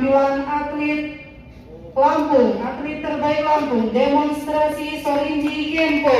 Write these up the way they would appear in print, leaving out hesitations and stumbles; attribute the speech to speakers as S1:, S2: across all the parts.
S1: penampilan atlet Lampung, atlet terbaik Lampung, demonstrasi Sorinji Kempo.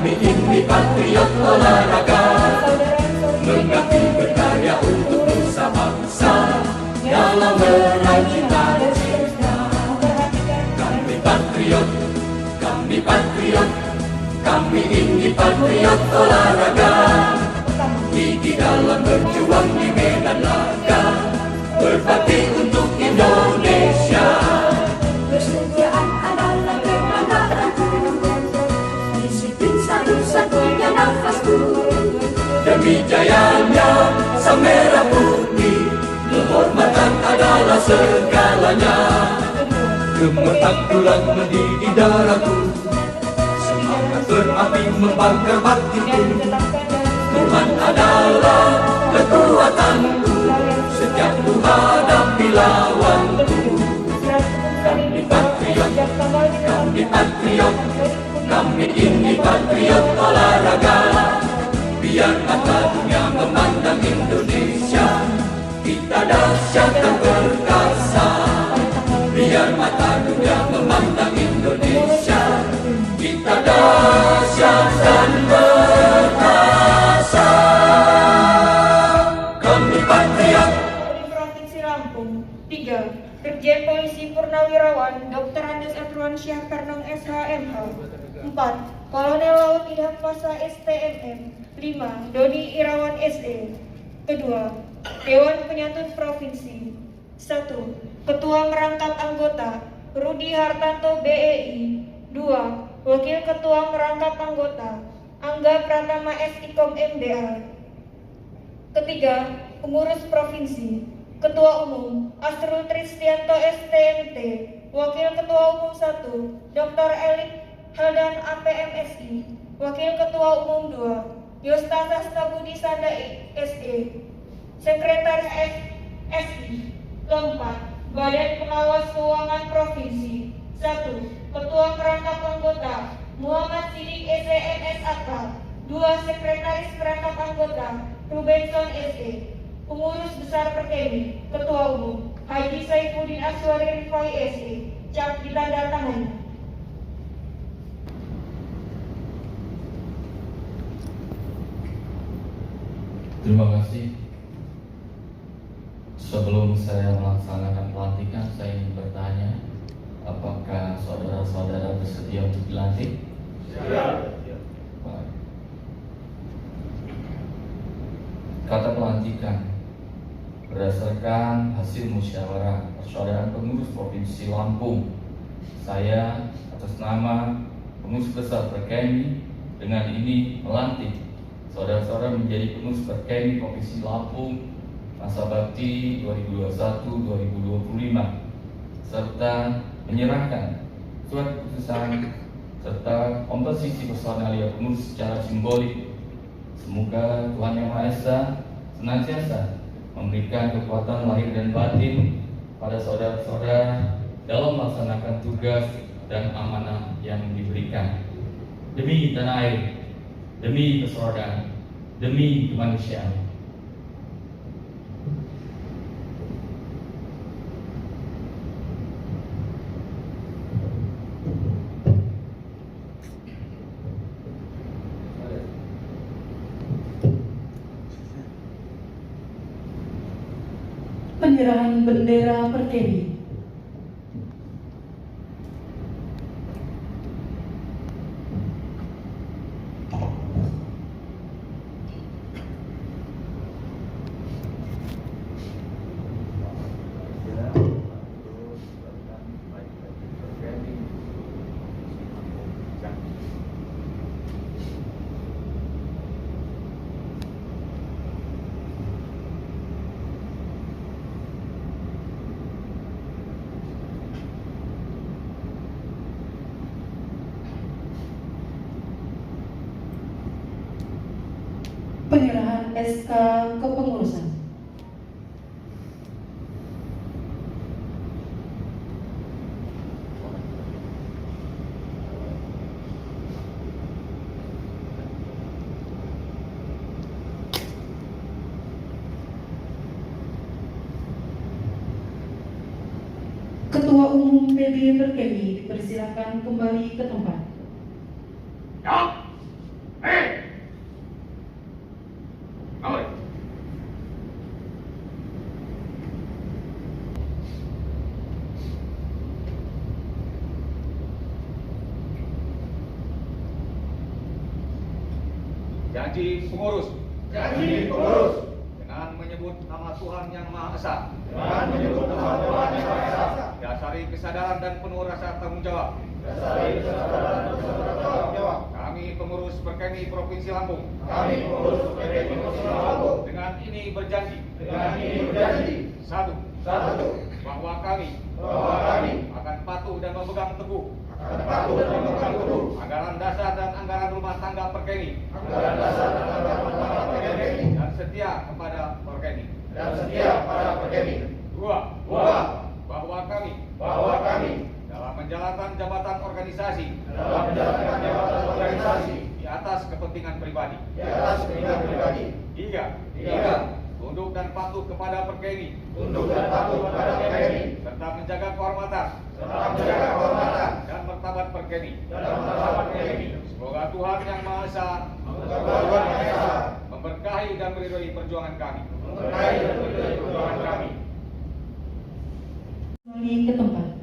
S2: Kami ini patriot olahraga, mengabdi berkarya untuk nusa bangsa dalam meraih cita-cita. Kami patriot, kami patriot, kami ini patriot olahraga. Gigi dalam berjuang di medan laga, berbakti untuk Indonesia.
S3: Kesetiaan adalah kebanggaanku, disiplin satu-satunya nafasku.
S2: Demi jayanya sang merah putih, kehormatan adalah segalanya. Gemetar tulang mendidih darahku, semangat berapi membakar batinku. Tuhan adalah kekuatanku, setiap ku hadapi lawanku. Kami patriot, kami patriot, kami ini patriot olahraga. Biar mata dunia memandang Indonesia, kita dahsyat dan perkasa. Biar mata dunia memandang Indonesia, kita dahsyat dan perkasa. Kami patriot.
S4: Provinsi Lampung. 3. Irjen Polisi Purnawirawan Dr. Andes Edwansyah Karnong SHMH. 4. Kolonel Laut Idham Fasa STMM. 5. Doni Irawan SE. Kedua, Dewan Penyantun Provinsi. 1. Ketua Merangkap Anggota Rudi Hartanto BEI. 2. Wakil Ketua Merangkap Anggota Angga Pratama SIKOM MDA. Ketiga, Pengurus Provinsi. Ketua Umum Asrul Tristianto STMT. Wakil Ketua Umum 1 Dr. Elik Haldan APMSI. Wakil Ketua Umum 2 Yosta Sastabudi Sanda SE. Sekretaris SI. Keempat, Badan Pengawas Keuangan Provinsi. 1. Ketua Merangkap Anggota Muhammad Sidik SEMS Atta. 2. Sekretaris Merangkap Anggota Rubenson SE. Pengurus Besar Perkemi, Ketua Umum Haji Saifuddin Aswari Rifai SE. Cap ditandatangani.
S5: Terima kasih. Sebelum saya melaksanakan pelantikan, saya ingin bertanya, apakah saudara-saudara bersedia untuk dilantik?
S2: Siap.
S5: Baik. Kata pelantikan berdasarkan hasil musyawarah persaudaraan pengurus Provinsi Lampung, saya atas nama Pengurus Besar Perkemi dengan ini melantik saudara-saudara menjadi pengurus Perkemi Provinsi Lampung masa bakti 2021-2025 serta menyerahkan surat keputusan serta komposisi personalia pengurus secara simbolik. Semoga Tuhan Yang Maha Esa senantiasa memberikan kekuatan lahir dan batin pada saudara-saudara dalam melaksanakan tugas dan amanah yang diberikan demi tanah air, demi persaudaraan, demi kemanusiaan.
S1: Penyerahan bendera Perkemi. Penyerahan SK kepengurusan. Ketua Umum PB Perkemi dipersilakan kembali ke tempat.
S6: Janji pengurus.
S2: Janji pengurus.
S6: Dengan menyebut nama Tuhan Yang Maha Esa.
S2: Dengan menyebut nama Tuhan Yang Maha Esa.
S6: Dasari kesadaran dan penuh rasa tanggung jawab.
S2: Dasari kesadaran dan penuh rasa tanggung jawab.
S6: Kami pengurus Perkemi Provinsi Lampung.
S2: Kami pengurus Perkemi Provinsi Lampung.
S6: Dengan ini berjanji.
S2: Dengan ini berjanji.
S6: Satu. Bahwa kami akan patuh dan memegang teguh anggaran dasar dan anggaran rumah tangga Perkemi. Dan setia kepada Perkemi. Dua. Bahwa kami dalam menjalankan jabatan organisasi di atas kepentingan pribadi. Tiga. Tunduk dan patuh kepada Perkemi. Serta menjaga kehormatan. Dan martabat Perkemi. Semoga Tuhan Yang Maha Esa memberkahi dan meridhoi perjuangan kami.
S1: Kembali ke tempat.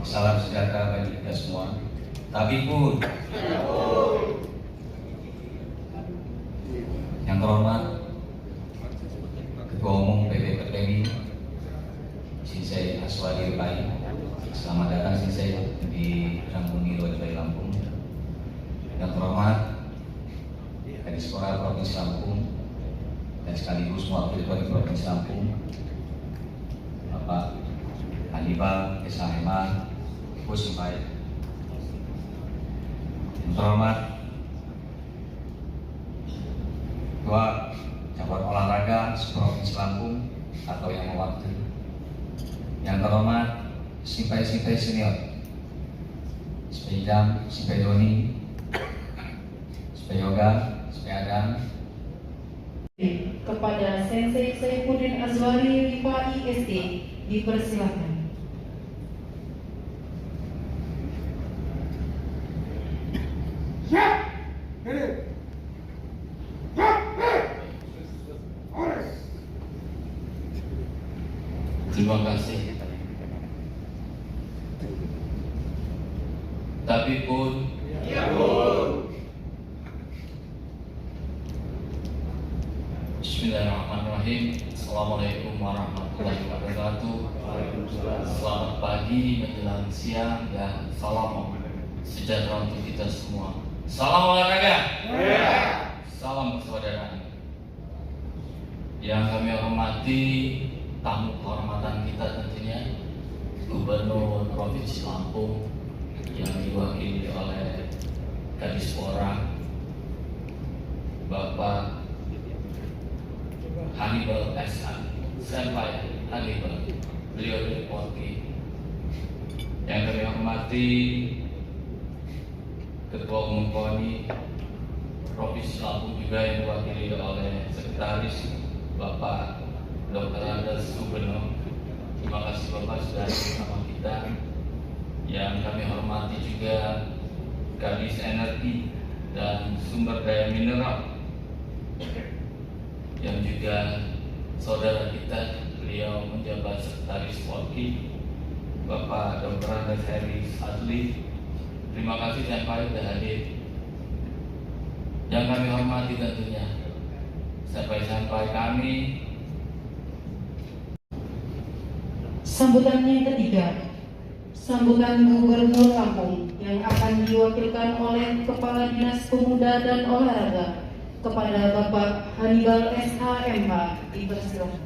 S7: Salam sejahtera bagi kita semua. Tapi pun yang terhormat Ketua Umum PP Perkemi Sinsei Aswadi Rupai. Selamat datang Sinsei di Kampung Nilo Jaya Lampung. Yang terhormat Kadispora Provinsi Lampung dan sekaligus mewakili Provinsi Lampung Bapak Hannibal Esahema Kusimpai. Yang terhormat Ketua Cabang Olahraga Provinsi Lampung atau yang mewakili. Yang terhormat Simpai-simpai senior Simpai Jam, Simpai Doni, Simpai Yoga, Simpai Adam.
S1: Kepada Sensei Saifuddin Azwari Lipa IST dipersilakan.
S5: Terima kasih. Tapi pun Bismillahirrahmanirrahim. Assalamualaikum warahmatullahi wabarakatuh. Selamat pagi menjelang siang dan salam sejahtera untuk kita semua. Salam olahraga. Yang kami hormati tamu kehormatan kita tentunya Gubernur Provinsi Lampung yang diwakili oleh Kadispora Bapak Hannibal S.A. Senpai Hannibal, beliau dari Polri. Yang kami hormati Ketua Umum KONI Provinsi Lampung juga yang diwakili oleh Sekretaris Bapak Dr. Andes Gubernur. Terima kasih Bapak sudah bersama kita. Yang kami hormati juga Kadis Energi dan Sumber Daya Mineral, yang juga saudara kita, beliau menjabat Sekretaris Polri, Bapak Dr. Andes Heri Adli. Terima kasih Senpai sudah hadir. Yang kami hormati tentunya Senpai-senpai kami.
S1: Sambutan yang ketiga, sambutan Gubernur Lampung yang akan diwakilkan oleh Kepala Dinas Pemuda dan Olahraga kepada Bapak Hannibal S.A. MH. Dipersilakan.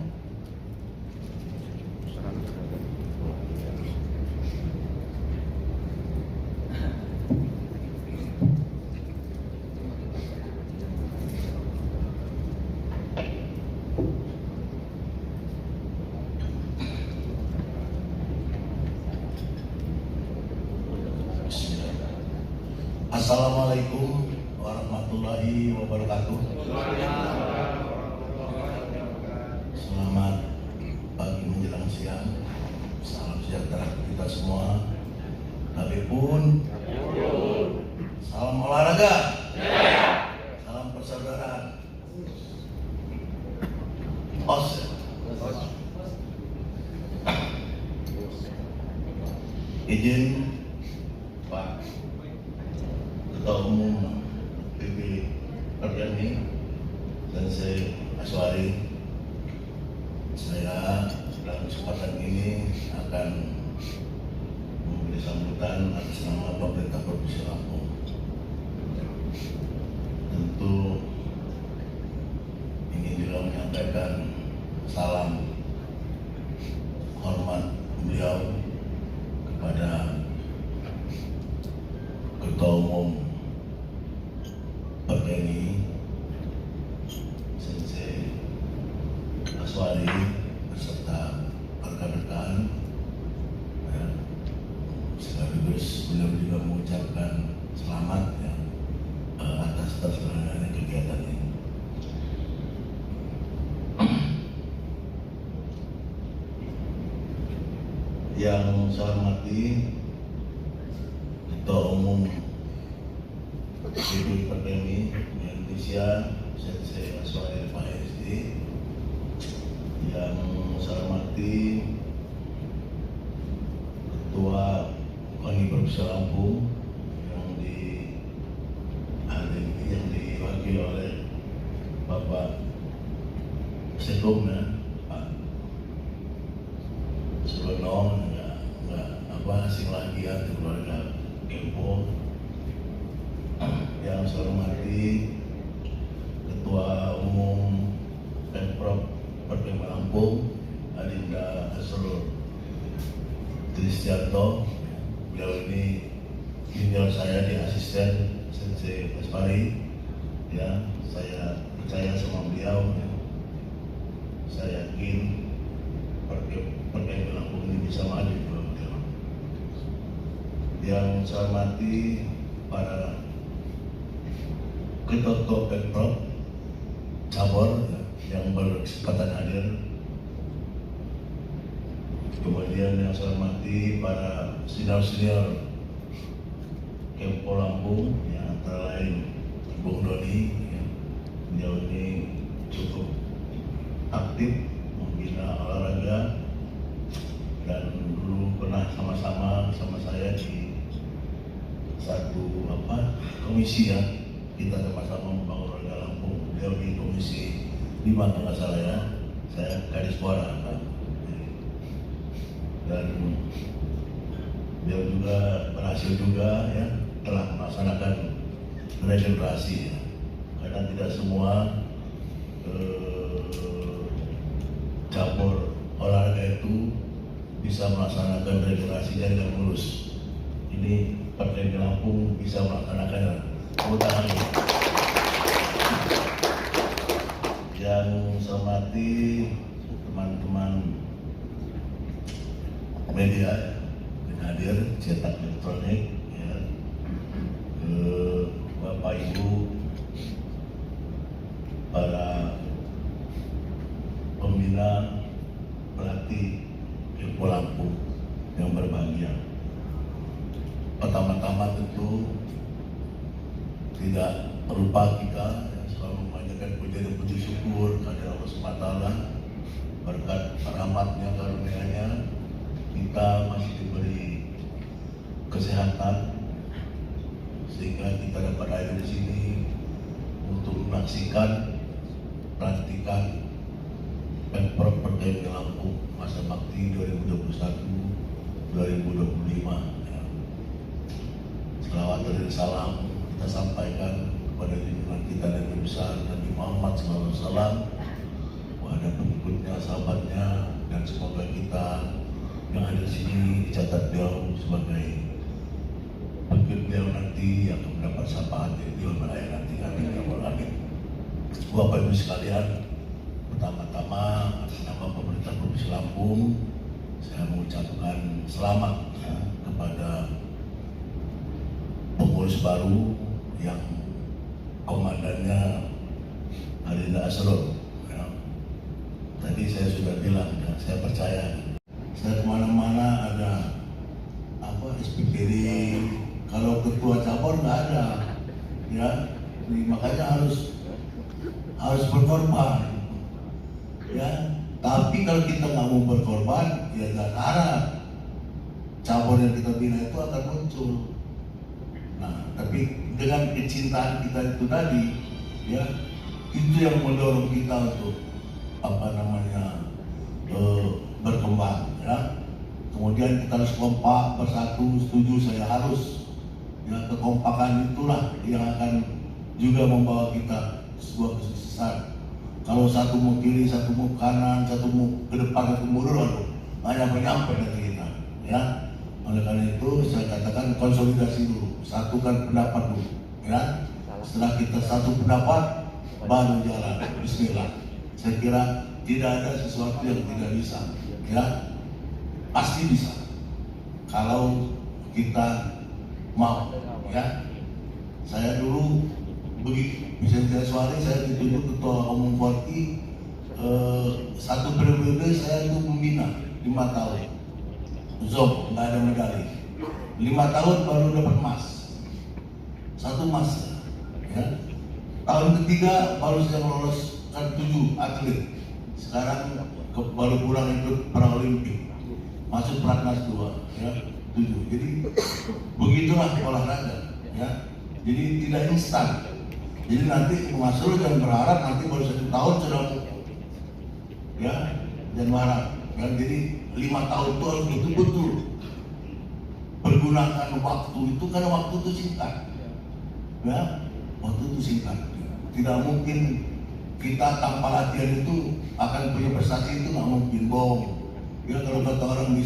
S8: Assalamualaikum warahmatullahi wabarakatuh. Selamat pagi menjelang siang. Salam sejahtera kita semua. Habibun. Salam olahraga. Salam persaudaraan. Izin Pak Ketua Umum PB Pergani dan saya Aswari, saya dalam kesempatan ini akan memberi sambutan atas nama pemerintah Provinsi Lampung. Tentu ingin juga menyampaikan salam hormat beliau kepada Ketua Umum Pergani Sensei Aswari beserta rekan-rekan, sekaligus beliau juga mengucapkan selamat ya, atas terselenggaranya kegiatan ini. Yang saya hormati Ketua Umum PB Pergani Indonesia Sensei Aswari PSD, yang saya hormati Ketua KONI Provinsi Lampung yang diwakili oleh Bapak Sekomna Pak Surono, nggak asing lagi ya, keluarga Kempo. Yang saya hormati Ketua Umum Pemprov Pergani Lampung Adinda Asrul Tristianto. Beliau ini junior saya di asisten Sensei Aswari. Ya, saya percaya sama beliau. Ya. Saya yakin Pergani Lampung ini bisa maju di beliau. Yang saya hormati para Ketua Pemprov cabur ya, yang berkesempatan hadir. Kemudian yang saya hormati para senior-senior Kempo Lampung, yang antara lain Bung Doni, ya. Beliau ini cukup aktif membina olahraga dan dulu pernah sama-sama sama saya di satu komisi ya. Kita sama-sama membangun olahraga Lampung. Beliau di komisi 5 kalau nggak salah ya. Saya Kadispora Pak. Dan beliau juga berhasil juga ya, telah melaksanakan regenerasi ya. Karena tidak semua cabur olahraga itu bisa melaksanakan regenerasinya dengan mulus. Ini Perkemdi Lampung bisa melaksanakannya. Mudah-mudahan. Yang saya hormati teman-teman media yang hadir, cetak elektronik, ya, Bapak Ibu, para pembina pelatih Kempo Lampung yang berbahagia. Pertama-tama tentu tidak lupa kita selalu memanjatkan puji dan puji syukur kepada Allah SWT. Berkat rahmatnya, karunia-Nya, kita masih diberi kesehatan sehingga kita dapat hadir di sini untuk menyaksikan pelantikan Pemprov Perkemdi Lampung masa bakti 2021-2025. Selawat dan salam kita sampaikan kepada junjungan kita Nabi besar Nabi Muhammad SAW, kepada pengikutnya, sahabatnya, dan semoga kita yang ada di sini dicatat beliau sebagai pengikut beliau nanti yang akan mendapat syafaat di wilayah nanti. Amin ya rabbal alamin. Bapak Ibu sekalian, pertama-tama atas nama pemerintah Provinsi Lampung saya mengucapkan selamat ya, kepada pengurus baru yang komandannya Arinda Asrul. Ya. Tadi saya sudah bilang, ya, saya percaya. Saya kemana-mana ada SPPD, kalau ketua cabur nggak ada, ya. Makanya harus berkorban, ya. Tapi kalau kita nggak mau berkorban, ya nggak harap cabur yang kita bina itu akan muncul. Nah, tapi dengan kecintaan kita itu tadi, ya, itu yang mendorong kita untuk berkembang, ya. Kemudian kita harus kompak, bersatu, setuju. Saya harus, ya, kekompakan itulah yang akan juga membawa kita sebuah kesuksesan. Kalau satu mau kiri, satu mau kanan, satu mau ke depan, satu mundur, banyak menyampai dari kita, ya. Oleh karena itu saya katakan konsolidasi dulu, satukan pendapat dulu, ya. Setelah kita satu pendapat, baru jalan. Bismillah. Saya kira tidak ada sesuatu yang tidak bisa, ya. Pasti bisa kalau kita mau, ya. Saya dulu begitu bisa suara saya ditunjuk ketua umum Forti, satu periode saya itu membina 5 tahun. Zob, nggak ada medali. 5 tahun baru dapat emas, 1 emas, ya. Tahun ketiga baru saya meloloskan 7 atlet. Sekarang baru pulang ikut Paralimpik, masuk Platnas 2, ya, 7. Jadi begitulah olahraga, ya. Jadi tidak instan. Jadi nanti Mas Rul jangan berharap nanti baru 1 tahun sudah, ya, jangan berharap. Ya, jadi 5 tahun itu harus betul-betul pergunakan waktu itu, karena waktu itu singkat, ya, waktu itu singkat. Tidak mungkin kita tanpa latihan itu akan punya prestasi, itu nggak mungkin, bohong. Ya, kalau kata orang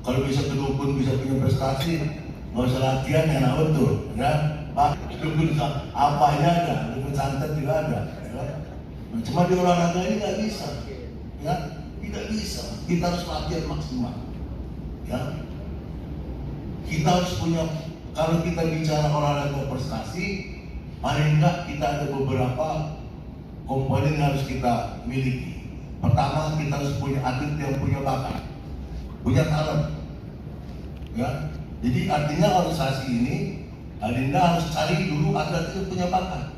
S8: kalau bisa ke dukun bisa punya prestasi, nggak usah latihan, ya, nah betul, ya. Pak, dukun apa aja ada, dukun santet juga ada, ya. Nah, cuma di olahraga ini nggak bisa, ya, tidak bisa. Kita harus latihan maksimal, ya. Kita harus punya, kalau kita bicara olahraga prestasi, paling enggak kita ada beberapa komponen yang harus kita miliki. Pertama, kita harus punya atlet yang punya bakat, punya talent, ya. Jadi artinya organisasi ini, Adinda harus cari dulu atlet yang punya bakat,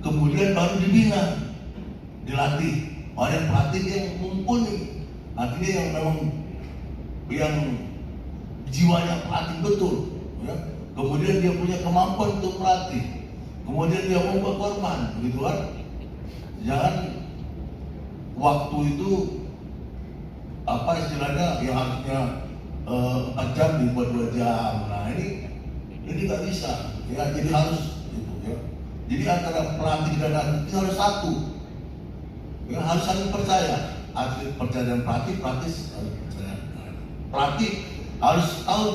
S8: kemudian baru dibina, dilatih oleh pelatih yang mumpuni, artinya yang memang yang jiwanya pelatih betul, ya. Kemudian dia punya kemampuan untuk melatih, kemudian dia mau berkorban, begitu kan? Jangan waktu itu istilahnya yang harusnya 4 jam dibuat 2 jam. Nah ini nggak bisa, ya. Jadi harus gitu, ya. Jadi antara pelatih dan atlet itu harus satu, ya, harus saling percaya. atlet percaya dan pelatih harus percaya. Pelatih harus tahu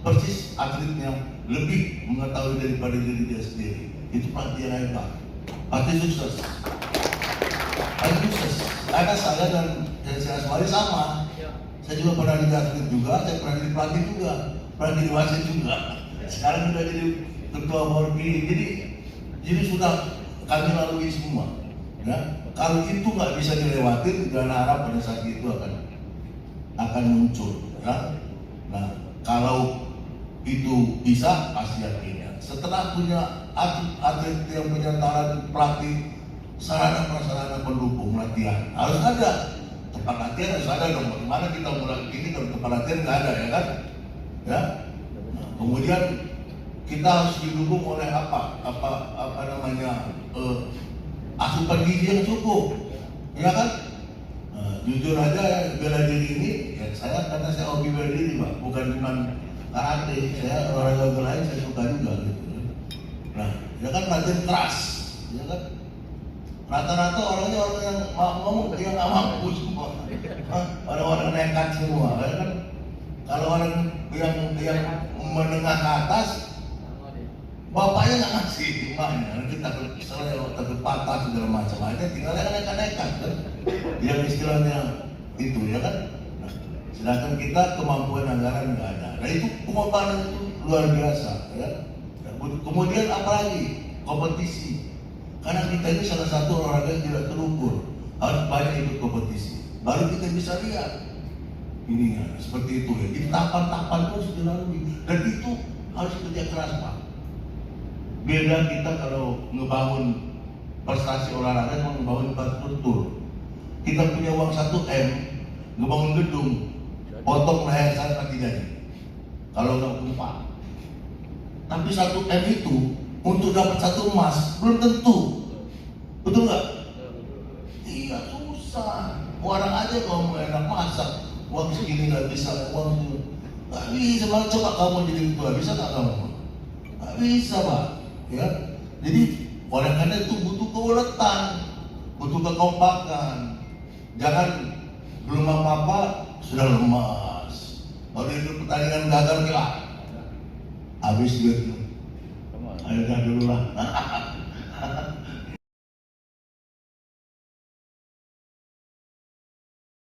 S8: persis atletnya, lebih mengetahui daripada diri dia sendiri. Itu pelatih yang hebat, pelatih sukses. Pelatih sukses. Karena saya dan saya Aswari sama. Saya juga pernah jadi atlet juga, saya pernah jadi pelatih juga, pernah jadi wasit juga. Sekarang sudah jadi ketua Morbi. Jadi sudah kami lalui semua. Ya, kalau itu nggak bisa dilewatin, jangan harap pada saat itu akan muncul. Ya. Nah, kalau itu bisa, pasti yakin. Setelah punya atlet yang punya talent, pelatih, sarana prasarana pendukung latihan harus ada. Tempat latihan harus ada dong. Bagaimana kita mulai ini kalau tempat latihan nggak ada, ya kan? Ya. Nah, kemudian kita harus didukung oleh apa namanya asupan gizi yang cukup, ya kan? Nah, jujur aja bela diri ini, ya saya karena saya hobi bela diri, Pak, bukan cuma karate, saya olahraga lain saya suka juga gitu. Nah, ya kan latihan keras, ya kan? Rata-rata orangnya orang yang ngomong yang nggak mampu semua, orang-orang nekat semua, ya kan? Kalau orang yang menengah ke atas, bapaknya nggak ngasih gimana, kita patah segala macam aja, tinggal yang nekat-nekat kan, yang istilahnya itu, ya kan? Nah, sedangkan kita kemampuan anggaran nggak ada. Nah itu pengorbanan itu luar biasa, ya. Kemudian apalagi kompetisi. Karena kita ini salah satu olahraga yang tidak terukur, harus banyak ikut kompetisi, baru kita bisa lihat ininya seperti itu ya. Jadi tahapan-tahapan itu harus dilalui dan itu harus kerja keras, Pak. Beda kita kalau ngebangun prestasi olahraga sama ngebangun infrastruktur. Kita punya uang 1M, ngebangun gedung, potong leher saya pasti jadi. Kalau nggak lupa. Tapi 1M itu untuk dapat 1 emas belum tentu, betul nggak? Iya, susah. Orang aja kalau mau enak masak, uang segini nggak bisa, uang itu nggak bisa. Coba kamu jadi ketua, bisa nggak kamu? Nggak bisa, Pak. Ya, jadi oleh karena itu butuh keuletan, butuh kekompakan. Jangan belum apa-apa sudah lemas. Kalau itu pertandingan gagal, habis duit. Ayo dah dulu lah.